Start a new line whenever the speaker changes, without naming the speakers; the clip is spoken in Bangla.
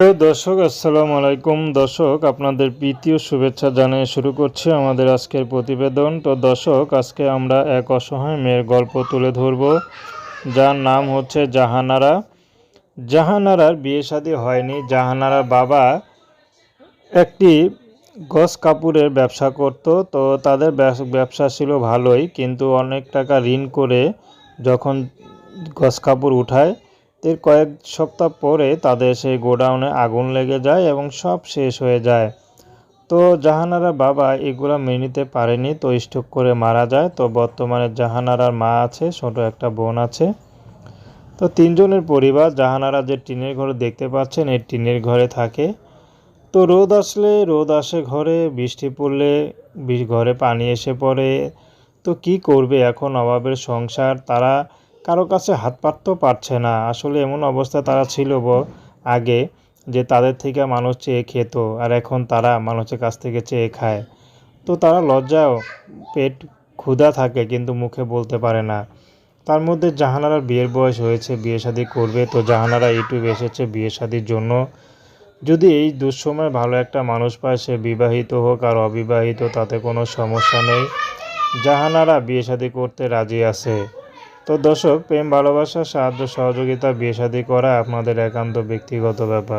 প্রিয় দর্শক, আসসালামু আলাইকুম। দর্শক, আপনাদের প্রীতি ও শুভেচ্ছা জানিয়ে শুরু করছি আমাদের আজকের প্রতিবেদন। তো দর্শক, আজকে আমরা এক অসহায় মেয়ের গল্প তুলে ধরব, যার নাম হচ্ছে জাহানারা। জাহানারার বিয়ে শাদী হয়নি। জাহানারার বাবা একটি গস কাপড়ের ব্যবসা করত। তো তাদের ব্যবসা ছিল ভালোই, কিন্তু অনেক টাকা ঋণ করে যখন গস কাপড় উঠায়, এর কয়েক সপ্তাহ পরে তাদের সেই গোডাউনে আগুন লেগে যায় এবং সব শেষ হয়ে যায়। তো জাহানারার বাবা এগুলো মেনে নিতে পারেনি, তো স্ট্রোক করে মারা যায়। তো বর্তমানে জাহানারার মা আছে, ছোট একটা বোন আছে। তো তিনজনের পরিবার। জাহানারা যে টিনের ঘরে দেখতে পাচ্ছেন, এই টিনের ঘরে থাকে। তো রোদ আসে ঘরে, বৃষ্টি পড়লে ঘরে পানি এসে পড়ে। তো কি করবে এখন, অভাবের সংসার। তারা কারো কাছে হাত পাততেও পারছে না। আসলে এমন অবস্থা তারা ছিল আগে, যে তাদের থেকে মানুষ চেয়ে খেত, আর এখন তারা মানুষের কাছ থেকে চেয়ে খায়। তো তারা লজ্জাও, পেট ক্ষুধা থাকে কিন্তু মুখে বলতে পারে না। তার মধ্যে জাহানারার বিয়ের বয়স হয়েছে, বিয়ে শাদী করবে। তো জাহানারা ইউটিউবে এসেছে বিয়ে শাদীর জন্য। যদি এই দুঃসময় ভালো একটা মানুষ পায়, সে বিবাহিত হোক আর অবিবাহিত, তাতে কোনো সমস্যা নেই। জাহানারা বিয়ে শাদী করতে রাজি আছে। তো দর্শক, প্রেম ভালোবাসা সাহায্য সহযোগিতা বিয়ে শাদী করা আপনাদের একান্ত ব্যক্তিগত ব্যাপার।